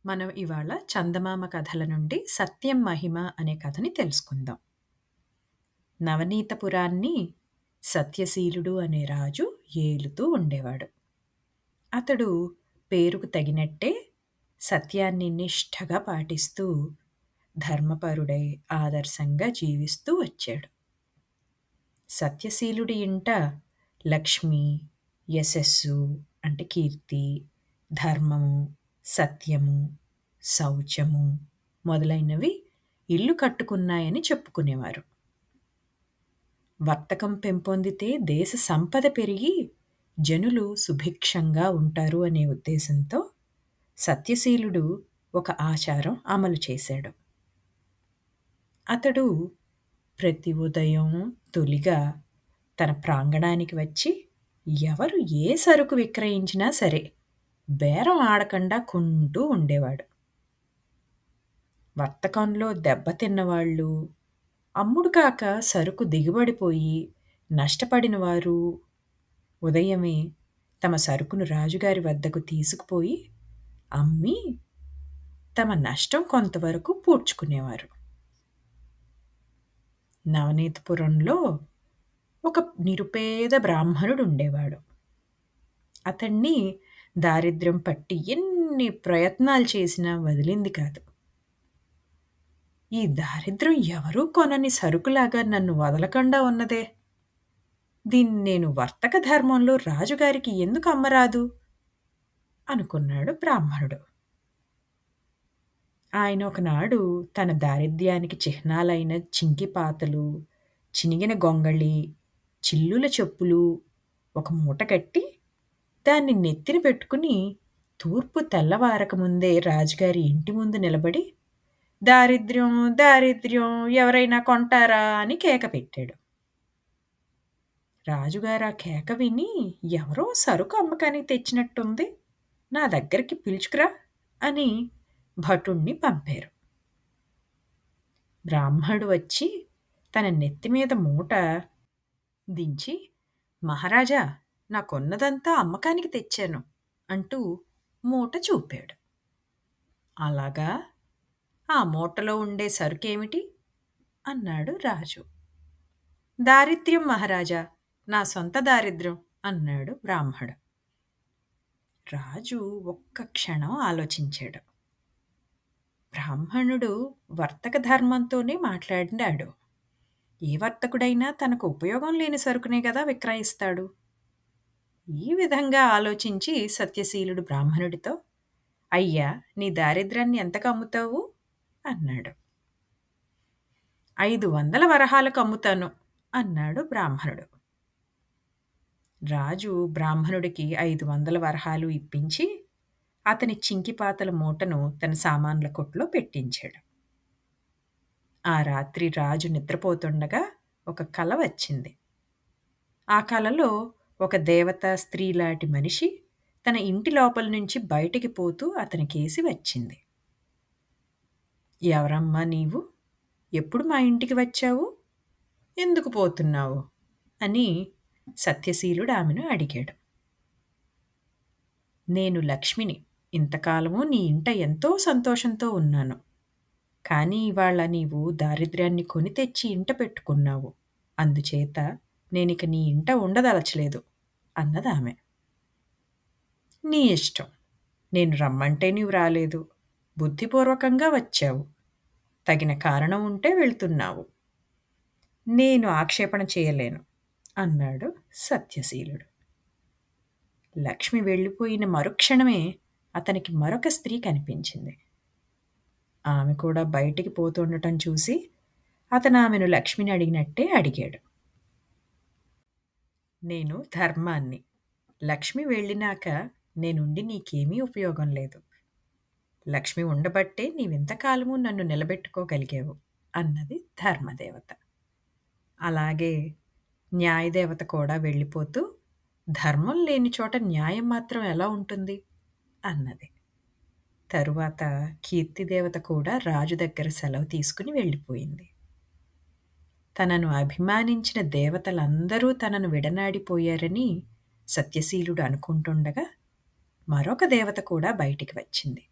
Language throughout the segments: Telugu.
మనం ఇవాళ చందమామ కథల నుండి సత్యం మహిమ అనే కథని తెలుసుకుందాం. నవనీతపురాన్ని సత్యశీలుడు అనే రాజు ఏలుతూ ఉండేవాడు. అతడు పేరుకు తగినట్టే సత్యాన్ని నిష్ఠగా పాటిస్తూ ధర్మపరుడై ఆదర్శంగా జీవిస్తూ వచ్చాడు. సత్యశీలుడి ఇంట లక్ష్మి, యశస్సు అంటే కీర్తి, ధర్మము, సత్యము, శౌచము మొదలైనవి ఇల్లు కట్టుకున్నాయని చెప్పుకునేవారు. వర్తకం పెంపొందితే దేశ సంపద పెరిగి జనులు సుభిక్షంగా ఉంటారు అనే ఉద్దేశంతో సత్యశీలుడు ఒక ఆచారం అమలు చేశాడు. అతడు ప్రతి ఉదయం తొలిగా తన ప్రాంగణానికి వచ్చి ఎవరు ఏ సరుకు విక్రయించినా సరే బేరం ఆడకుండా కొంటూ ఉండేవాడు. వర్తకంలో దెబ్బతిన్నవాళ్ళు, అమ్ముడు కాక సరుకు దిగుబడిపోయి నష్టపడిన వారు ఉదయమే తమ సరుకును రాజుగారి వద్దకు తీసుకుపోయి అమ్మి తమ నష్టం కొంతవరకు పూడ్చుకునేవారు. నవనీతపురంలో ఒక నిరుపేద బ్రాహ్మణుడు ఉండేవాడు. అతన్ని దారిద్ర్యం పట్టి ఎన్ని ప్రయత్నాలు చేసినా వదిలింది కాదు. ఈ దారిద్ర్యం ఎవరూ కొనని సరుకులాగా నన్ను వదలకుండా ఉన్నదే, దీన్ని నేను వర్తక ధర్మంలో రాజుగారికి ఎందుకు అమ్మరాదు అనుకున్నాడు బ్రాహ్మణుడు. ఆయన ఒకనాడు తన దారిద్ర్యానికి చిహ్నాలైన చింకిపాతలు, చినిగిన గొంగళి, చిల్లుల చెప్పులు ఒక మూట కట్టి దాన్ని నెత్తిన పెట్టుకుని తూర్పు తెల్లవారకముందే రాజుగారి ఇంటి ముందు నిలబడి దారిద్ర్యం దారిద్ర్యం ఎవరైనా కొంటారా అని కేక పెట్టాడు. రాజుగారు ఆ కేక విని ఎవరో సరుకు అమ్మకానికి తెచ్చినట్టుంది, నా దగ్గరికి పిలుచుకురా అని భటుణ్ణి పంపారు. బ్రాహ్మణుడు వచ్చి తన నెత్తిమీద మూట దించి, మహారాజా, నాకొన్నదంతా అమ్మకానికి తెచ్చాను అంటూ మూట చూపాడు. అలాగా, ఆ మూటలో ఉండే సరుకేమిటి అన్నాడు రాజు. దారిద్ర్యం మహారాజా, నా సొంత దారిద్ర్యం అన్నాడు బ్రాహ్మడు. రాజు ఒక్క క్షణం ఆలోచించాడు. బ్రాహ్మణుడు వర్తక ధర్మంతోనే మాట్లాడినాడు. ఏ వర్తకుడైనా తనకు ఉపయోగం లేని సరుకునే కదా విక్రయిస్తాడు. ఈ విధంగా ఆలోచించి సత్యశీలుడు బ్రాహ్మణుడితో, అయ్యా, నీ దారిద్ర్యాన్ని ఎంతకు అమ్ముతావు అన్నాడు. 500 వరహాలకు అమ్ముతాను అన్నాడు బ్రాహ్మణుడు. రాజు బ్రాహ్మణుడికి 500 వరహాలు ఇప్పించి అతని చింకిపాతల మూటను తన సామాన్ల కొట్లో పెట్టించాడు. ఆ రాత్రి రాజు నిద్రపోతుండగా ఒక కల వచ్చింది. ఆ కలలో ఒక దేవతా స్త్రీలాంటి మనిషి తన ఇంటి లోపల నుంచి బయటికి పోతూ అతనికేసి వచ్చింది. ఎవరమ్మా నీవు? ఎప్పుడు మా ఇంటికి వచ్చావు? ఎందుకు పోతున్నావు అని సత్యశీలుడు ఆమెను అడిగాడు. నేను లక్ష్మిని. ఇంతకాలము నీ ఇంట ఎంతో సంతోషంతో ఉన్నాను. కానీ ఇవాళ నీవు దారిద్ర్యాన్ని కొని తెచ్చి ఇంట పెట్టుకున్నావు. అందుచేత నేనిక నీ ఇంట ఉండదలచలేదు అన్నదామె. నీ ఇష్టం. నేను రమ్మంటే నీవు రాలేదు. బుద్ధిపూర్వకంగా వచ్చావు. తగిన కారణం ఉంటే వెళ్తున్నావు. నేను ఆక్షేపణ చేయలేను అన్నాడు సత్యశీలుడు. లక్ష్మి వెళ్ళిపోయిన మరుక్షణమే అతనికి మరొక స్త్రీ కనిపించింది. ఆమె కూడా బయటికి పోతుండటం చూసి అతను ఆమెను లక్ష్మిని అడిగినట్టే అడిగాడు. నేను ధర్మాన్ని. లక్ష్మి వెళ్ళినాక నేనుండి నీకేమీ ఉపయోగం లేదు. లక్ష్మి ఉండబట్టే నీవింతకాలము నన్ను నిలబెట్టుకోగలిగావు అన్నది ధర్మదేవత. అలాగే న్యాయదేవత కూడా వెళ్ళిపోతూ ధర్మం లేని చోట న్యాయం మాత్రం ఎలా ఉంటుంది అన్నది. తరువాత కీర్తిదేవత కూడా రాజు దగ్గర సెలవు తీసుకుని వెళ్ళిపోయింది. తనను అభిమానించిన దేవతలందరూ తనను విడనాడిపోయారని సత్యశీలుడు అనుకుంటుండగా మరొక దేవత కూడా బయటికి వచ్చింది.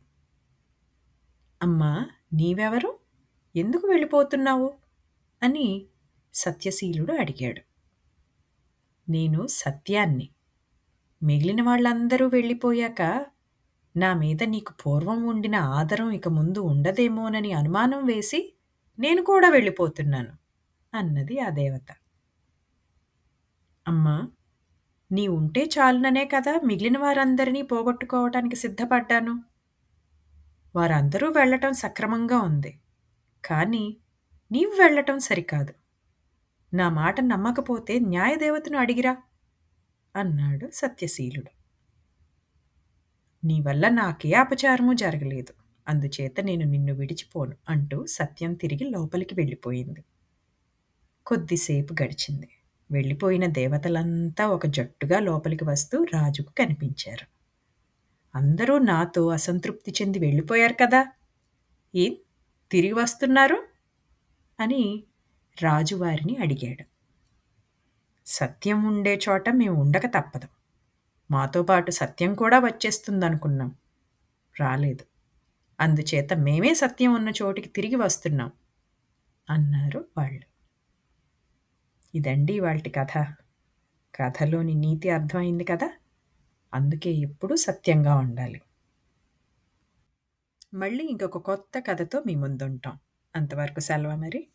అమ్మా, నీవెవరు? ఎందుకు వెళ్ళిపోతున్నావు? అని సత్యశీలుడు అడిగాడు. నేను సత్యాన్ని. మిగిలిన వాళ్ళందరూ వెళ్ళిపోయాక నా మీద నీకు పూర్వం ఉండిన ఆదరం ఇక ముందు ఉండదేమోనని అనుమానం వేసి నేను కూడా వెళ్ళిపోతున్నాను అన్నది ఆ దేవత. అమ్మా, నీ ఉంటే చాలుననే కదా మిగిలిన వారందరినీ పోగొట్టుకోవటానికి సిద్ధపడ్డాను. వారందరూ వెళ్ళటం సక్రమంగా ఉంది. కానీ నీవు వెళ్ళటం సరికాదు. నా మాట నమ్మకపోతే న్యాయదేవతను అడిగిరా అన్నాడు సత్యశీలుడు. నీ వల్ల నాకే అపచారము జరగలేదు. అందుచేత నేను నిన్ను విడిచిపోను అంటూ సత్యం తిరిగి లోపలికి వెళ్ళిపోయింది. కొద్దిసేపు గడిచింది. వెళ్ళిపోయిన దేవతలంతా ఒక జట్టుగా లోపలికి వస్తూ రాజుకు కనిపించారు. అందరూ నాతో అసంతృప్తి చెంది వెళ్ళిపోయారు కదా, ఏం తిరిగి వస్తున్నారు అని రాజు వారిని అడిగాడు. సత్యం ఉండే చోట మేము ఉండక తప్పదు. మాతో పాటు సత్యం కూడా వచ్చేస్తుందనుకున్నాం. రాలేదు. అందుచేత మేమే సత్యం ఉన్న చోటికి తిరిగి వస్తున్నాం అన్నారు వాళ్ళు. ఇదండి ఇవాల్టి కథ. కథలోని నీతి అర్థమైంది కదా. అందుకే ఎప్పుడూ సత్యంగా ఉండాలి. మళ్ళీ ఇంకొక కొత్త కథతో మీ ముందుంటాం. అంతవరకు సెలవు మరి.